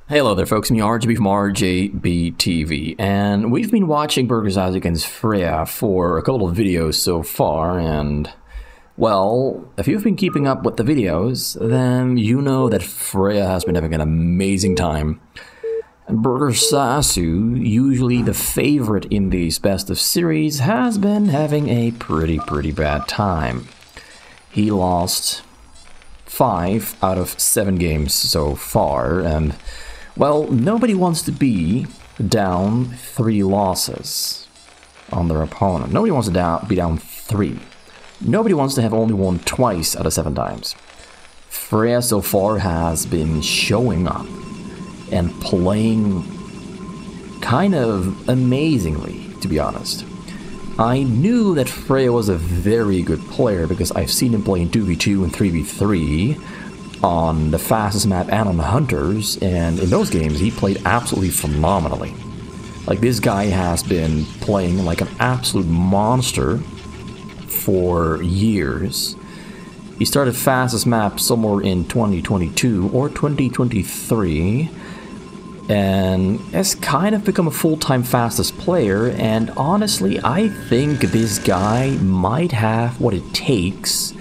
Hello there folks, me RGB from RJBTV, and we've been watching Burgersasu against Freyja for a couple of videos so far, and well, if you've been keeping up with the videos, then you know that Freyja has been having an amazing time. And Burgersasu, usually the favorite in these best of series, has been having a pretty bad time. He lost 5 out of 7 games so far, and well, nobody wants to be down 3 losses on their opponent. Nobody wants to be down 3. Nobody wants to have only won twice out of 7 times. Freyja so far has been showing up and playing kind of amazingly, to be honest. I knew that Freyja was a very good player because I've seen him play in 2v2 and 3v3 on the fastest map and on the Hunters, and in those games he played absolutely phenomenally. Like, this guy has been playing like an absolute monster for years. He started fastest map somewhere in 2022 or 2023 and has kind of become a full-time fastest player, and honestly I think this guy might have what it takes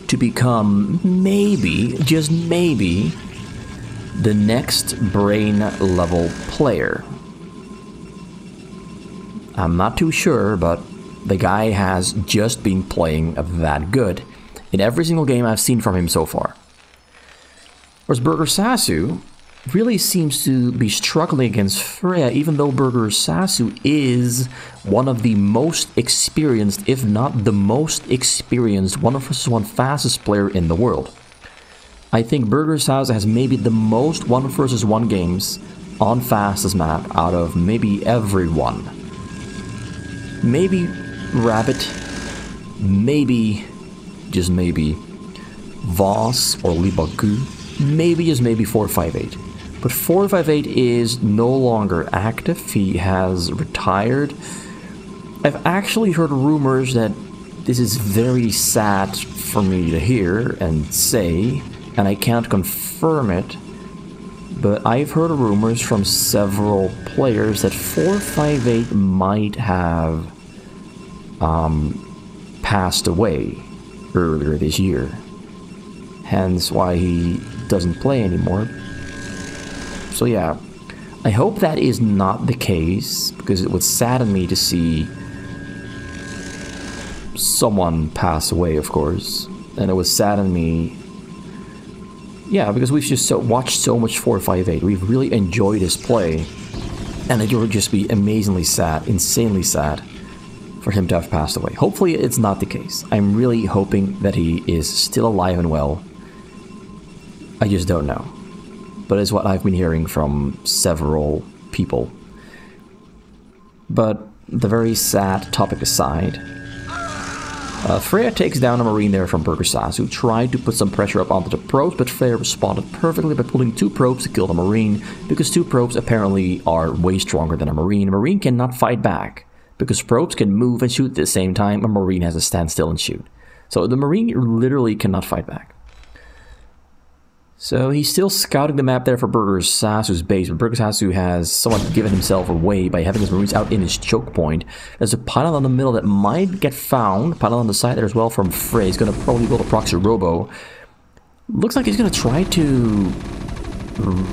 to become maybe, just maybe, the next brain level player. I'm not too sure, but the guy has just been playing that good in every single game I've seen from him so far. Whereas Burgersasu really seems to be struggling against Freyja, even though Burgersasu is one of the most experienced, if not the most experienced 1 vs 1 fastest player in the world. I think Burgersasu has maybe the most 1 vs 1 games on fastest map out of maybe everyone. Maybe Rabbit, maybe, just maybe, Voss or Libaku, maybe just maybe 458. But 458 is no longer active. He has retired. I've actually heard rumors that this is very sad for me to hear and say, and I can't confirm it, but I've heard rumors from several players that 458 might have passed away earlier this year. Hence why he doesn't play anymore. So yeah, I hope that is not the case, because it would sadden me to see someone pass away, of course. And it would sadden me, yeah, because we've just watched so much 458. We've really enjoyed his play, and it would just be amazingly sad, insanely sad for him to have passed away. Hopefully it's not the case. I'm really hoping that he is still alive and well. I just don't know. But it's what I've been hearing from several people. But the very sad topic aside, Freyja takes down a Marine there from Burgersasu, tried to put some pressure up onto the probes, but Freyja responded perfectly by pulling 2 probes to kill the Marine, because 2 probes apparently are way stronger than a Marine. A Marine cannot fight back, because probes can move and shoot at the same time. A Marine has to stand still and shoot. So the Marine literally cannot fight back. So he's still scouting the map there for Burgersasu's base, but Burgersasu has somewhat given himself away by having his Marines out in his choke point. There's a pylon on the middle that might get found. Pylon on the side there as well from Frey. He's going to probably build a proxy robo. Looks like he's going to try to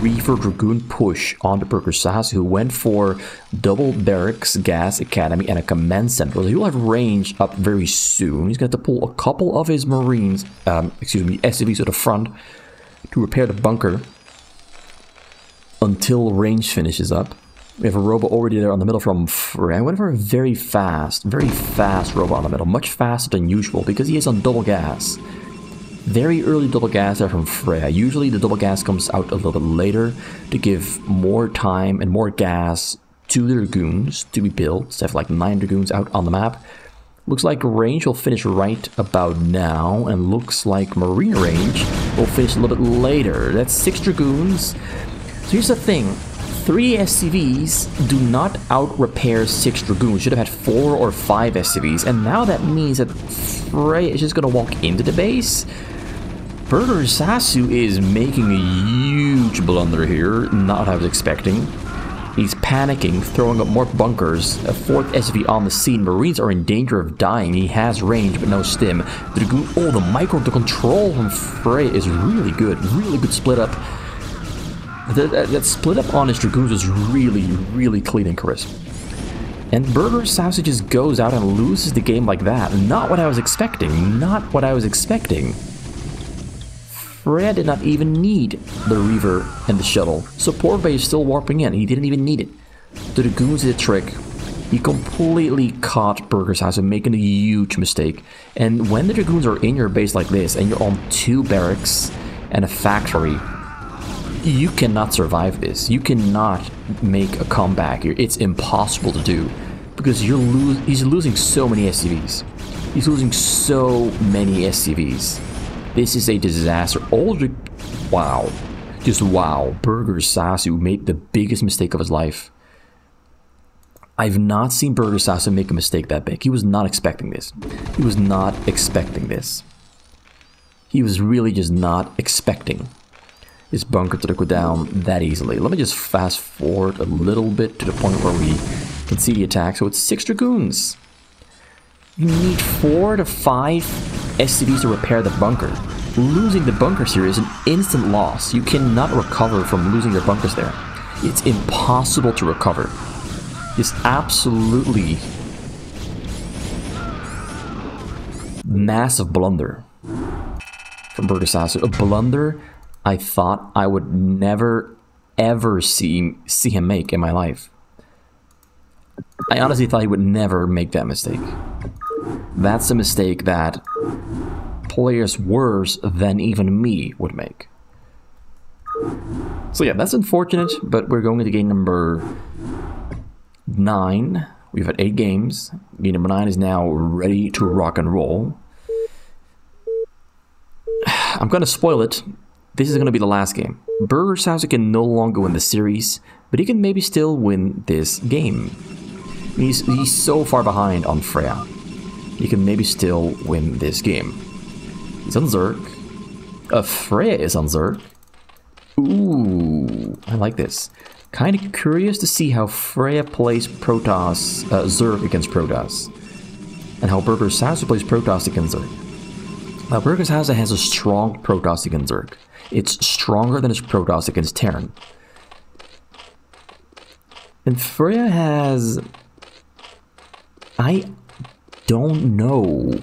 Reaver Dragoon push onto Burgersasu, who went for double barracks, gas academy, and a command center. So he will have range up very soon. He's going to have to pull a couple of his Marines, SCVs to the front, to repair the bunker until range finishes up. We have a robo already there on the middle from Frey. I went for a very fast robo on the middle, much faster than usual because he is on double gas. Very early double gas there from Freyja. Usually the double gas comes out a little bit later to give more time and more gas to the Dragoons to be built. So I have like 9 Dragoons out on the map. Looks like range will finish right about now, and looks like Marine range will finish a little bit later. That's 6 Dragoons. So here's the thing. 3 SCVs do not out-repair 6 Dragoons. Should have had 4 or 5 SCVs, and now that means that Freyja is just going to walk into the base. Burgersasu is making a huge blunder here, not what I was expecting. He's panicking, throwing up more bunkers. A fourth SCV on the scene. Marines are in danger of dying. He has range, but no stim. Dragoon, oh, the control from Freyja is really good. Really good split up. That split up on his Dragoons is really, really clean and crisp. And Burgersasu just goes out and loses the game like that. Not what I was expecting. Not what I was expecting. Freyja did not even need the Reaver and the shuttle. Support base is still warping in. He didn't even need it. The Dragoons did a trick. He completely caught Burgersasu making a huge mistake. And when the Dragoons are in your base like this, and you're on 2 barracks and a factory, you cannot survive this. You cannot make a comeback here. It's impossible to do. Because he's losing so many SCVs. He's losing so many SCVs. This is a disaster. Wow. Just wow. Burgersasu made the biggest mistake of his life. I've not seen Burgersasu make a mistake that big. He was not expecting this. He was not expecting this. He was really just not expecting his bunker to go down that easily. Let me just fast forward a little bit to the point where we can see the attack. So it's 6 Dragoons. You need 4 to 5 SCVs to repair the bunker. Losing the bunkers here is an instant loss. You cannot recover from losing your bunkers there. It's impossible to recover. It's absolutely massive blunder from Burgersasu. A blunder I thought I would never ever see him make in my life. I honestly thought he would never make that mistake. That's a mistake that players worse than even me would make. So yeah, that's unfortunate, but we're going into game number 9. We've had 8 games. Game number 9 is now ready to rock and roll. I'm going to spoil it. This is going to be the last game. Burgersasu can no longer win the series, but he can maybe still win this game. He's so far behind on Freyja. He can maybe still win this game. He's on Zerg. Freyja is on Zerg. Ooh, I like this. Kind of curious to see how Freyja plays Protoss, Zerg against Protoss. And how Burgersasu plays Protoss against Zerg. Now, Burgersasu has a strong Protoss against Zerg. It's stronger than his Protoss against Terran. And Freyja has... I don't know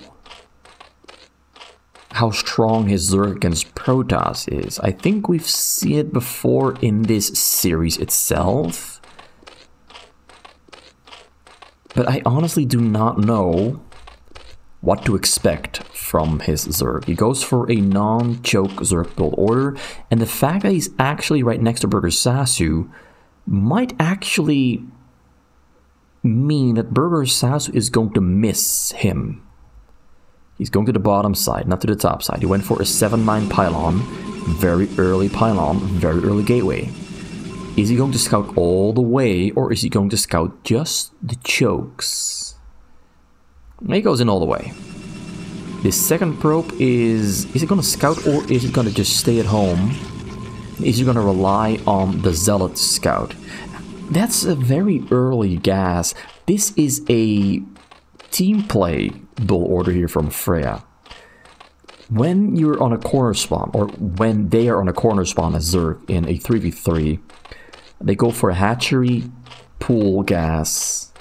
how strong his Zerg against Protoss is. I think we've seen it before in this series itself. But I honestly do not know what to expect from his Zerg. He goes for a non-choke Zerg build order, and the fact that he's actually right next to Burgersasu might actually mean that Burgersasu is going to miss him. He's going to the bottom side, not to the top side. He went for a 7-9 pylon, very early pylon, very early gateway. Is he going to scout all the way, or is he going to scout just the chokes? He goes in all the way. The second probe is it going to scout, or is it going to just stay at home? Is he going to rely on the Zealot scout? That's a very early gas. This is a team play build order here from Freyja. When you're on a corner spawn, or when they are on a corner spawn as Zerg in a 3v3, they go for a hatchery, pool gas,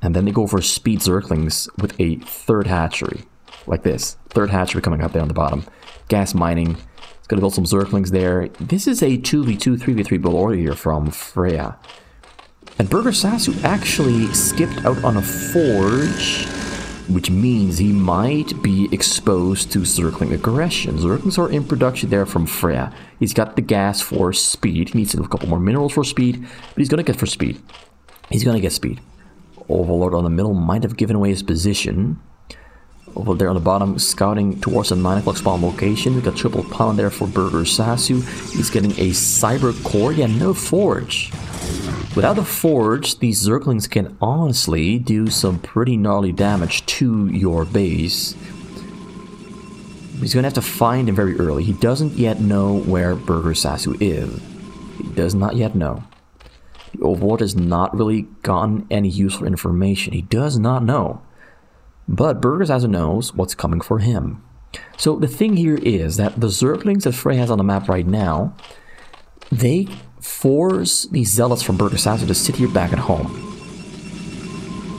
and then they go for speed Zerglings with a third hatchery. Like this. Third hatchery coming up there on the bottom. Gas mining. It's going to build some Zerglings there. This is a 2v2, 3v3 build order here from Freyja. And Burgersasu actually skipped out on a forge, which means he might be exposed to Zergling aggression. Zerglings are in production there from Freyja. He's got the gas for speed. He needs a couple more minerals for speed, but he's going to get for speed. He's going to get speed. Overlord on the middle might have given away his position. Over there on the bottom, scouting towards the 9 o'clock spawn location. We got triple pylon there for Burgersasu. He's getting a cyber core. Yeah, no forge. Without the forge, these Zerglings can honestly do some pretty gnarly damage to your base. He's going to have to find him very early. He doesn't yet know where Burgersasu is. He does not yet know. The Overlord has not really gotten any useful information. He does not know. But Burgersasu knows what's coming for him. So the thing here is that the Zerglings that Freyja has on the map right now, they force these Zealots from Burgersasu to sit here back at home.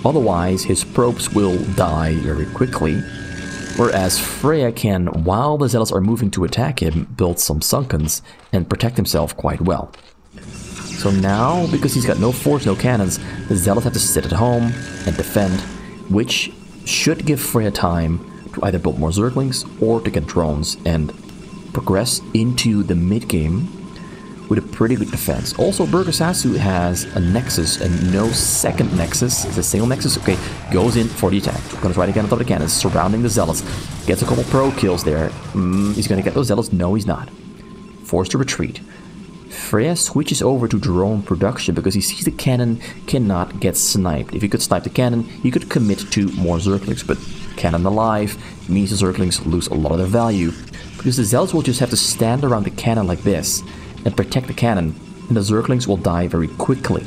Otherwise, his probes will die very quickly. Whereas Freyja can, while the Zealots are moving to attack him, build some Sunkens and protect himself quite well. So now, because he's got no force, no cannons, the Zealots have to sit at home and defend, which should give Freyja time to either build more Zerglings or to get drones and progress into the mid-game with a pretty good defense. Also, Burgersasu has a Nexus, and no second Nexus. It's a single Nexus. Okay, goes in for the attack. Gonna try to get on top of the cannons, surrounding the Zealots. Gets a couple pro kills there. He's gonna get those Zealots. No, he's not. Forced to retreat. Freyja switches over to drone production because he sees the cannon cannot get sniped. If he could snipe the cannon, he could commit to more Zerglings, but cannon alive means the Zerglings lose a lot of their value because the Zealots will just have to stand around the cannon like this and protect the cannon, and the Zerglings will die very quickly.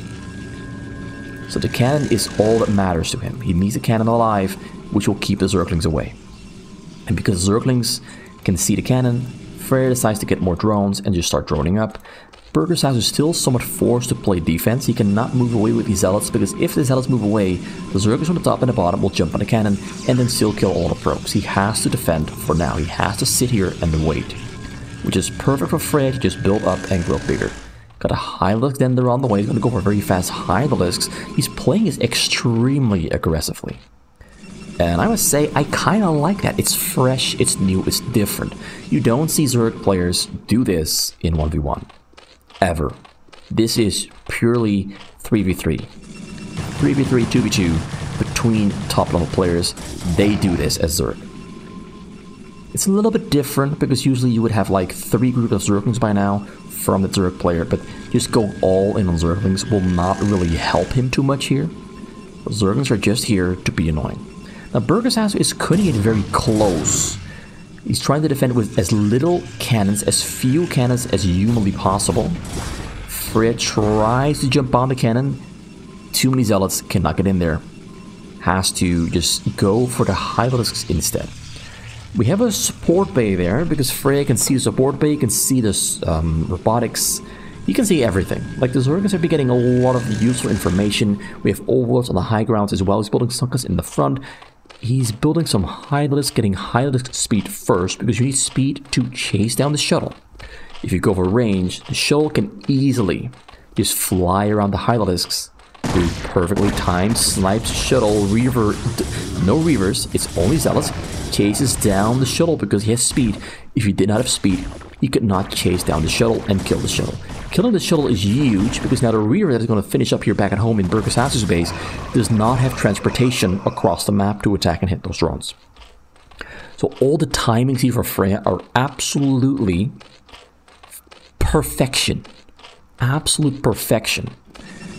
So the cannon is all that matters to him. He needs the cannon alive, which will keep the Zerglings away. And because Zerglings can see the cannon, Freyja decides to get more drones and just start droning up. Burgersasu is still somewhat forced to play defense. He cannot move away with these Zealots, because if the Zealots move away, the Zerglings from the top and the bottom will jump on the cannon and then still kill all the probes. He has to defend for now. He has to sit here and wait, which is perfect for Freyja to just build up and grow bigger. Got a Hylisk then they're on the way. He's going to go for a very fast Hylisks. He's playing this extremely aggressively. And I must say, I kind of like that. It's fresh, it's new, it's different. You don't see Zerg players do this in 1v1. Ever. This is purely 3v3. 3v3, 2v2 between top level players. They do this as Zerg. It's a little bit different because usually you would have like 3 groups of Zerglings by now from the Zerg player, but just go all in on Zerglings will not really help him too much here. The Zerglings are just here to be annoying. Now Burgersasu is cutting it very close. He's trying to defend with as little cannons, as few cannons as humanly possible. Freyja tries to jump on the cannon. Too many Zealots cannot get in there. Has to just go for the Hylisks instead. We have a support bay there because Freyja can see the support bay, can see this robotics. You can see everything. Like the Zerglings have been getting a lot of useful information. We have overlords on the high grounds as well. He's building Sunkers in the front. He's building some Hylisk, getting Hylisk speed first, because you need speed to chase down the shuttle. If you go for range, the shuttle can easily just fly around the Hylisks. Do perfectly timed snipes shuttle, reaver, no reavers, it's only Zealots, chases down the shuttle because he has speed. If he did not have speed, he could not chase down the shuttle and kill the shuttle. Killing the shuttle is huge because now the reaver that is going to finish up here back at home in Burgersasu's base does not have transportation across the map to attack and hit those drones. So all the timings here for Freyja are absolutely perfection. Absolute perfection.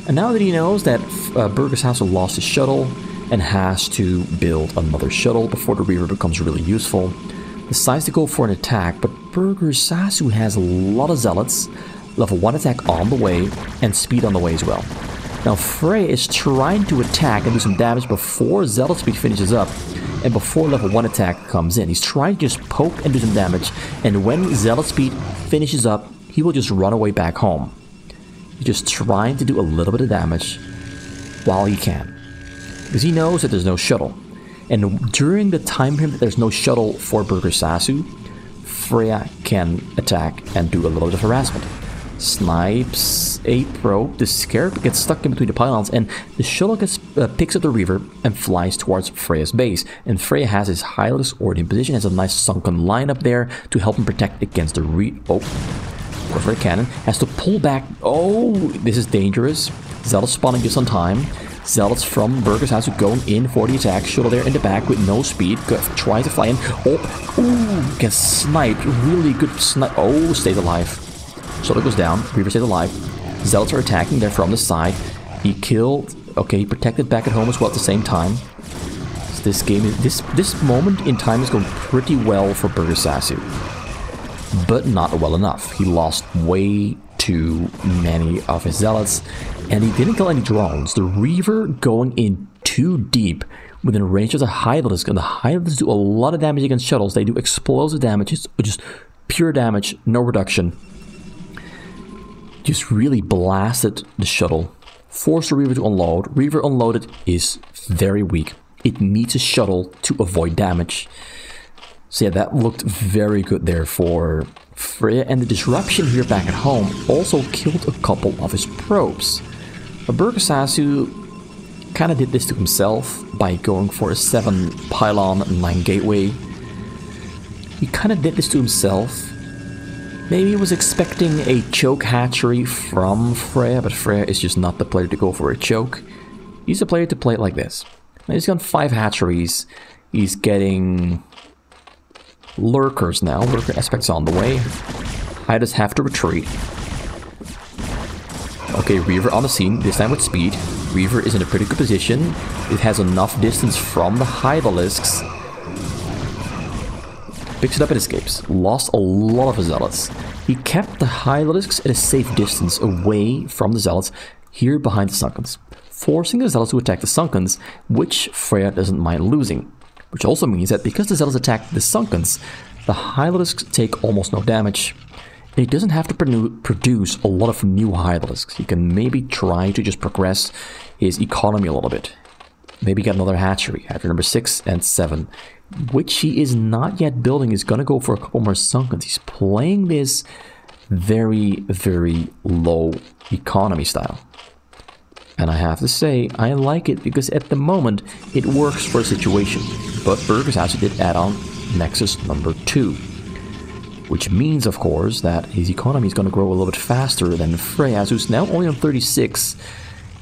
And now that he knows that Burgersasu lost his shuttle and has to build another shuttle before the reaver becomes really useful, decides to go for an attack, but Burgersasu has a lot of Zealots, level 1 attack on the way, and speed on the way as well. Now Freyja is trying to attack and do some damage before Zealot speed finishes up, and before level 1 attack comes in. He's trying to just poke and do some damage, and when Zealot speed finishes up, he will just run away back home. He's just trying to do a little bit of damage while he can, because he knows that there's no shuttle. And during the time frame that there's no shuttle for Burgersasu, Freyja can attack and do a little bit of harassment. Snipes a probe, the Scarab gets stuck in between the pylons, and the shuttle picks up the Reaver and flies towards Freyja's base. And Freyja has his Hylisk already in position, has a nice sunken lineup there to help him protect against the for the cannon. Has to pull back. Oh, this is dangerous. Zealots spawning just on time. Zealots from Burgersasu going in for the attack. Shuttle there in the back with no speed. Tries to fly in. Oh, gets sniped. Really good snipe. Oh, stays alive. Shuttle goes down. Reaver stays alive. Zealots are attacking there from the side. He killed. Okay, he protected back at home as well at the same time. this game, this moment in time is going pretty well for Burgersasu, but not well enough. He lost way too many of his zealots, and he didn't kill any drones. The Reaver going in too deep within range of the Hydralisk, and the Hydralisks do a lot of damage against shuttles. They do explosive damage, it's just pure damage, no reduction. Just really blasted the shuttle. Forced the Reaver to unload. Reaver unloaded is very weak. It needs a shuttle to avoid damage. So yeah, that looked very good there for Freyja. And the disruption here back at home also killed a couple of his probes. But Burgersasu kind of did this to himself by going for a 7 pylon, 9 gateway. He kind of did this to himself. Maybe he was expecting a choke hatchery from Freyja, but Freyja is just not the player to go for a choke. He's the player to play it like this. Now he's got 5 hatcheries. He's getting lurkers now. Lurker aspects on the way. I just have to retreat. Okay, Reaver on the scene, this time with speed. Reaver is in a pretty good position. It has enough distance from the Hydralisks. Picks it up and escapes. Lost a lot of his zealots. He kept the Hydralisks at a safe distance away from the zealots here behind the Sunkens, forcing the zealots to attack the Sunkens, which Freyja doesn't mind losing. Which also means that because the zealots attack the Sunkens, the Hydralisks take almost no damage. And he doesn't have to produce a lot of new Hydralisks. He can maybe try to just progress his economy a little bit. Maybe get another hatchery, hatchery number 6 and 7, which he is not yet building. He's going to go for a couple more Sunkens. He's playing this very, very low economy style. And I have to say, I like it because at the moment, it works for a situation. But Burgersasu did add on Nexus number 2. Which means, of course, that his economy is going to grow a little bit faster than Freyja's, who's now only on 36,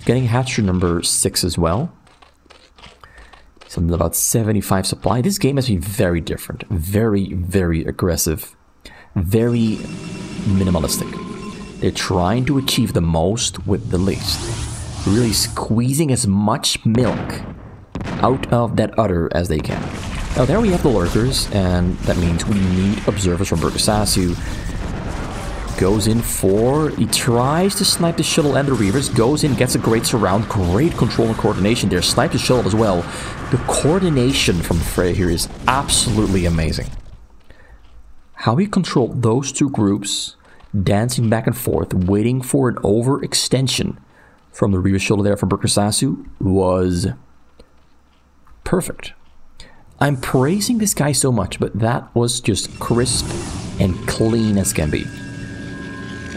getting hatchery number 6 as well. Something about 75 supply. This game has been very different, very, very aggressive, very minimalistic. They're trying to achieve the most with the least, really squeezing as much milk out of that udder as they can. Now there we have the lurkers, and that means we need observers from Burgersasu. Goes in for, he tries to snipe the shuttle and the Reavers, goes in, gets a great surround, great control and coordination there, snipes the shuttle as well. The coordination from Freyja here is absolutely amazing. How he controlled those two groups, dancing back and forth, waiting for an overextension from the Reaver shuttle there from Burgersasu was perfect. I'm praising this guy so much, but that was just crisp and clean as can be.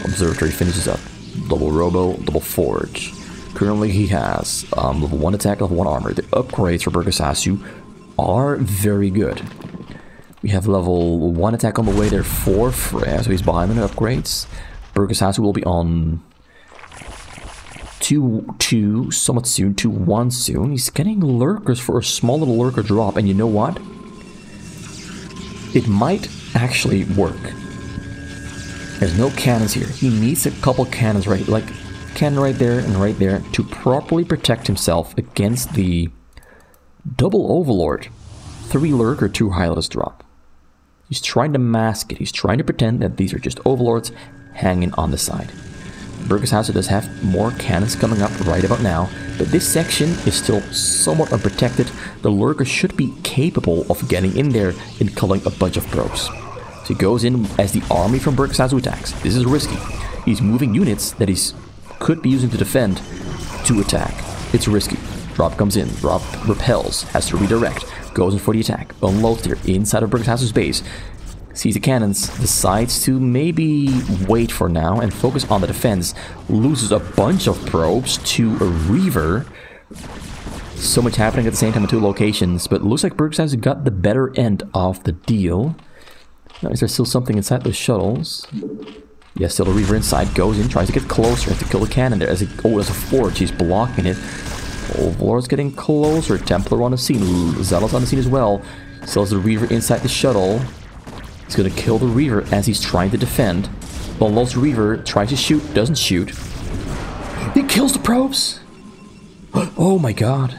Observatory finishes up. Double Robo, double Forge. Currently he has level 1 attack, level 1 armor. The upgrades for Burgersasu are very good. We have level 1 attack on the way there for Freyja, so he's behind on the upgrades. Burgersasu will be on 2 somewhat soon, 2-1 soon. He's getting lurkers for a small little lurker drop, and you know what? It might actually work. There's no cannons here. He needs a couple cannons, right? Like cannon right there and right there to properly protect himself against the double Overlord. 3 lurker, 2 Hydralisk drop. He's trying to mask it. He's trying to pretend that these are just Overlords hanging on the side. Burgersasu does have more cannons coming up right about now, but this section is still somewhat unprotected. The lurker should be capable of getting in there and killing a bunch of probes. So he goes in as the army from Burgersasu attacks. This is risky. He's moving units that he could be using to defend to attack. It's risky. Drop comes in, drop repels, has to redirect, goes in for the attack, unloads there inside of Burgersasu's base. Sees the cannons, decides to maybe wait for now and focus on the defense. Loses a bunch of probes to a Reaver. So much happening at the same time in 2 locations, but looks like Burgersasu got the better end of the deal. Now, is there still something inside those shuttles? Yes, still a Reaver inside. Goes in, tries to get closer, has to kill the cannon there. Oh, there's a Forge, he's blocking it. Overlord's getting closer. Templar on the scene, Zealot on the scene as well. Still has the Reaver inside the shuttle. He's going to kill the Reaver as he's trying to defend. Unloads the Reaver, tries to shoot, doesn't shoot. He kills the probes! Oh my god.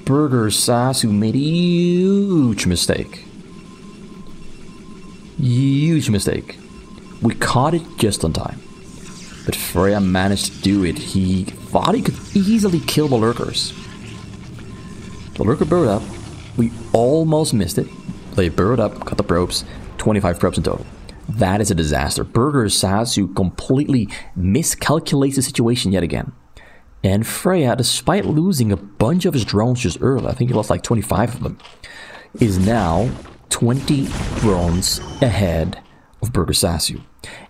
Burgersasu made a huge mistake. Huge mistake. We caught it just on time. But Freyja managed to do it. He thought he could easily kill the lurkers. The lurker burrowed up. We almost missed it. They burrowed up, cut the probes. 25 probes in total. That is a disaster. Burgersasu completely miscalculates the situation yet again. And Freyja, despite losing a bunch of his drones just earlier, I think he lost like 25 of them, is now 20 drones ahead of Burgersasu.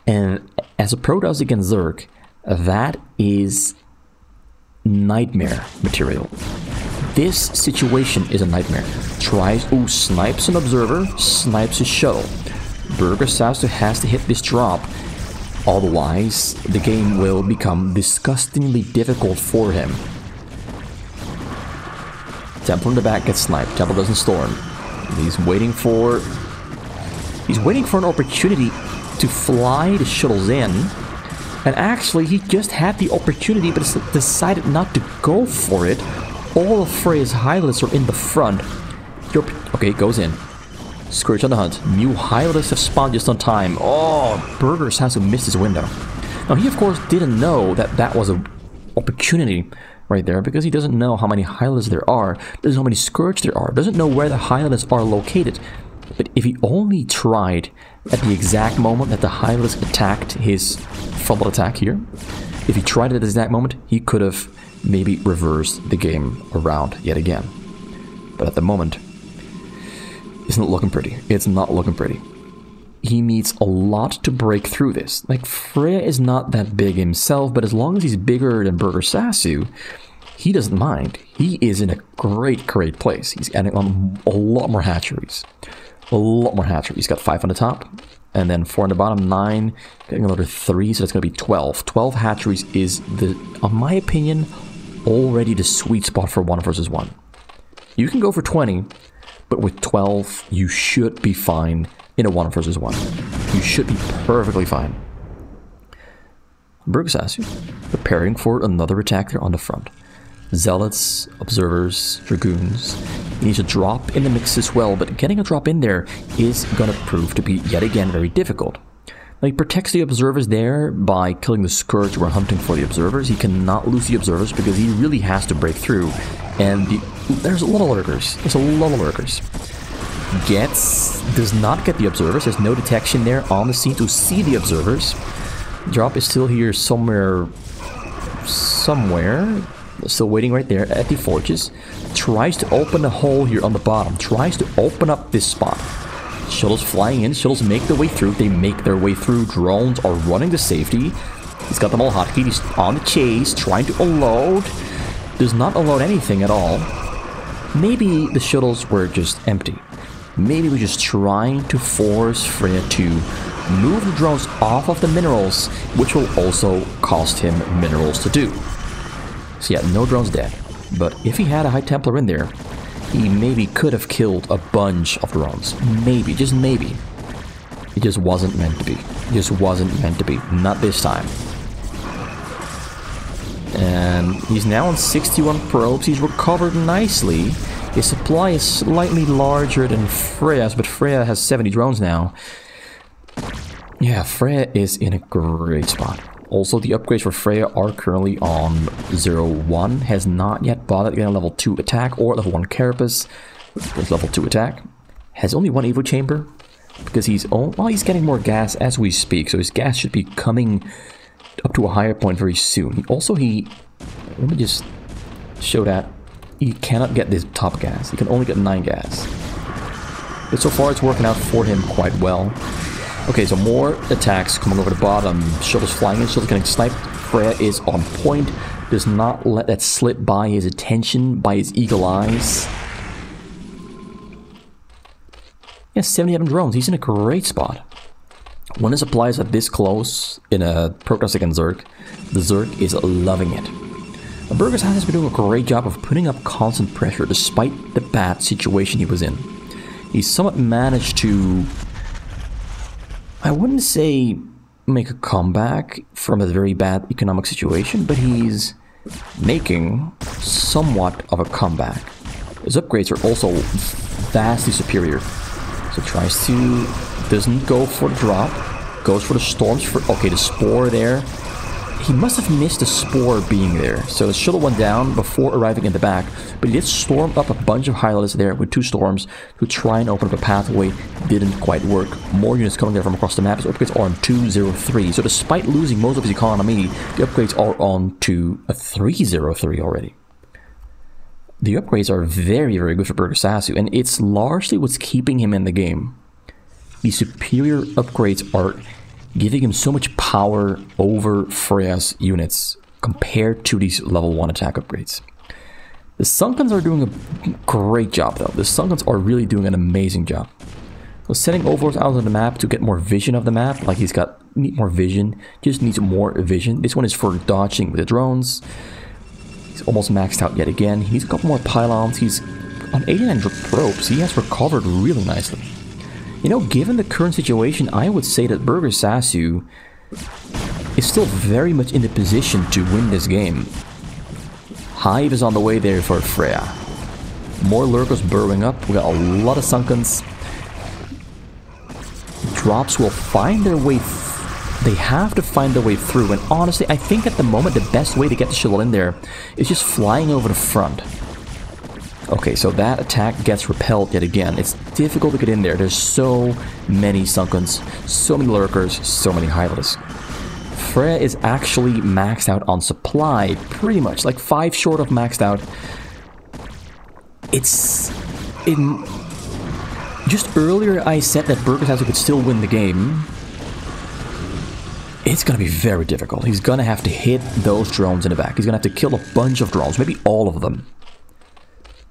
And as a Protoss against Zerg, that is nightmare material. This situation is a nightmare. Snipes an observer, snipes his shuttle. Burgersasu has to hit this drop, otherwise the game will become disgustingly difficult for him. Temple in the back gets sniped. Temple doesn't storm. He's waiting for an opportunity to fly the shuttles in. And actually, he just had the opportunity, but decided not to go for it. All of Freyja's highlights are in the front. Okay, goes in. Scourge on the hunt. New highlights have spawned just on time. Oh, Burgersasu missed his window. Now, he of course didn't know that that was an opportunity right there, because he doesn't know how many highlights there are, doesn't know how many Scourge there are, doesn't know where the highlights are located. But if he only tried at the exact moment that the highlights attacked his frontal attack here, if he tried it at the exact moment, he could have maybe reversed the game around yet again. But at the moment, it's not looking pretty. It's not looking pretty. He needs a lot to break through this. Like, Freyja is not that big himself, but as long as he's bigger than Burgersasu, he doesn't mind. He is in a great place. He's adding on a lot more hatcheries. A lot more hatcheries. He's got 5 on the top, and then 4 on the bottom, 9, getting another 3, so that's going to be 12. 12 hatcheries is, in my opinion, already the sweet spot for 1 versus 1. You can go for 20, but with 12, you should be fine in a 1 versus 1. You should be perfectly fine. Burgersasu preparing for another attack there on the front. Zealots, observers, dragoons. He needs a drop in the mix as well, but getting a drop in there is going to prove to be yet again very difficult. Now, he protects the observers there by killing the Scourge who are hunting for the observers. He cannot lose the observers because he really has to break through. And there's a lot of lurkers. There's a lot of lurkers. Does not get the observers. There's no detection there on the scene to see the observers. Drop is still here somewhere. Still waiting right there at the forges. Tries to open a hole here on the bottom. Tries to open up this spot. Shuttles flying in. Shuttles make their way through. They make their way through. Drones are running to safety. He's got them all hotkeyed. He's on the chase. Trying to unload. Does not unload anything at all. Maybe the shuttles were just empty. Maybe we're just trying to force Freyja to move the drones off of the minerals, which will also cost him minerals to do. So yeah, no drones dead. But if he had a High Templar in there, he maybe could have killed a bunch of drones. Maybe, just maybe. It just wasn't meant to be. It just wasn't meant to be. Not this time. And he's now on 61 probes. He's recovered nicely. His supply is slightly larger than Freyja's, but Freyja has 70 drones now. Yeah, Freyja is in a great spot. Also, the upgrades for Freyja are currently on 0-1. Has not yet bothered getting a level 2 attack or level 1 carapace with level 2 attack. Has only 1 evo chamber because he's getting more gas as we speak, so his gas should be coming up to a higher point very soon. Let me just show that. He cannot get this top gas. He can only get 9 gas. But so far it's working out for him quite well. Okay, so more attacks coming over the bottom. Shuttles flying in, shuttles getting sniped. Freyja is on point. Does not let that slip by his attention, by his eagle eyes. Yeah, 77 drones. He's in a great spot. When his supplies are this close in a Protoss against Zerg, the Zerg is loving it. Burgersasu has been doing a great job of putting up constant pressure despite the bad situation he was in. He's somewhat managed to, I wouldn't say make a comeback from a very bad economic situation, but he's making somewhat of a comeback. His upgrades are also vastly superior. So tries to, doesn't go for the drop, goes for the storms. Okay, the spore there. He must have missed the spore being there. So the shuttle went down before arriving in the back, but he did storm up a bunch of highlights there with 2 storms to try and open up a pathway. Didn't quite work. More units coming there from across the map. His upgrades are on 203. So despite losing most of his economy, the upgrades are on to a 303 already. The upgrades are very, very good for Burgersasu, and it's largely what's keeping him in the game. The superior upgrades are giving him so much power over Freyja's units compared to these level 1 attack upgrades. The Sunkens are doing a great job though. The Sunkens are really doing an amazing job. So setting Overlords out on the map to get more vision of the map, like need more vision, just needs more vision. This one is for dodging the drones. He's almost maxed out yet again. He needs a couple more pylons. He's on 89 probes. He has recovered really nicely. You know, given the current situation, I would say that Burgersasu is still very much in the position to win this game. Hive is on the way there for Freyja. More lurkers burrowing up. We got a lot of Sunkens. Drops will find their way. They have to find their way through. And honestly, I think at the moment the best way to get the shuttle in there is just flying over the front. Okay, so that attack gets repelled yet again. It's difficult to get in there. There's so many Sunkens, so many lurkers, so many Hylas. Freyja is actually maxed out on supply, pretty much, like 5 short of maxed out. It's in. Just earlier I said that Burgersasu could still win the game. It's gonna be very difficult. He's gonna have to hit those drones in the back. He's gonna have to kill a bunch of drones, maybe all of them,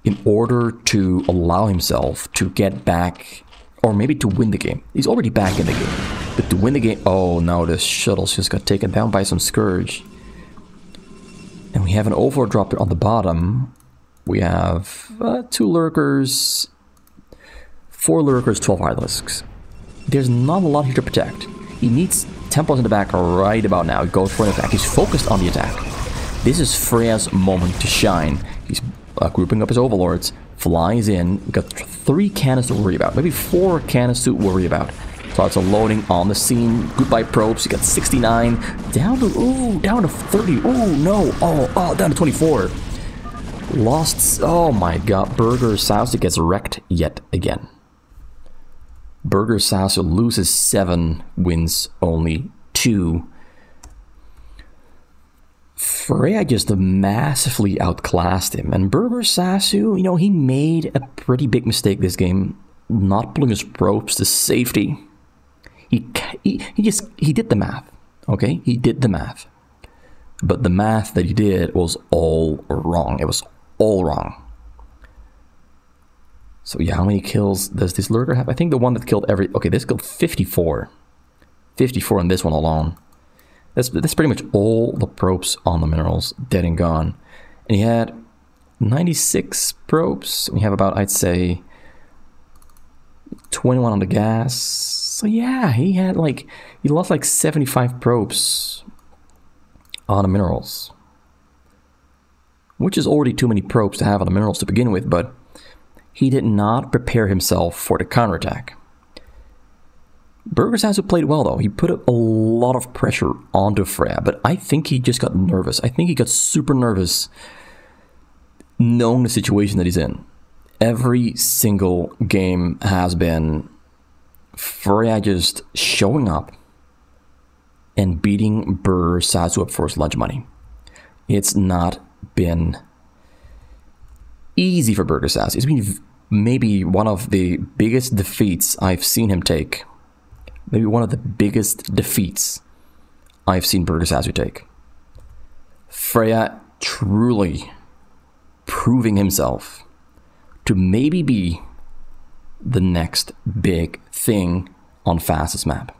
in order to allow himself to get back, or maybe to win the game. He's already back in the game, but to win the game... Oh no, the shuttles just got taken down by some Scourge. And we have an Overlord dropper on the bottom. We have 2 lurkers, 4 lurkers, 12 Hylisks. There's not a lot here to protect. He needs Templars in the back right about now. He goes for an attack. He's focused on the attack. This is Freyja's moment to shine. He's grouping up his Overlords, flies in, got 3 cannons to worry about, maybe 4 cannons to worry about. Starts loading on the scene. Goodbye probes. He got 69 down to down to 30. Oh no! Oh down to 24. Lost. Oh my God! Burgersasu gets wrecked yet again. Burgersasu loses 7, wins only 2. Freyja just massively outclassed him, and Burgersasu, you know, he made a pretty big mistake this game, not pulling his probes to safety. He did the math, okay? He did the math, but the math that he did was all wrong. It was all wrong. So yeah, how many kills does this lurker have? I think the one that killed okay, this killed 54. 54 in this one alone. That's pretty much all the probes on the minerals, dead and gone. And he had 96 probes. We have about, I'd say, 21 on the gas. So yeah, he lost like 75 probes on the minerals. Which is already too many probes to have on the minerals to begin with, but he did not prepare himself for the counterattack. Burgersasu played well though. He put a lot of pressure onto Freyja, but I think he just got nervous. I think he got super nervous knowing the situation that he's in. Every single game has been Freyja just showing up and beating Burgersasu up for his lunch money. It's not been easy for Burgersasu. It's been maybe one of the biggest defeats I've seen him take. Maybe one of the biggest defeats I've seen Burgersasu take. Freyja truly proving himself to maybe be the next big thing on fastest map.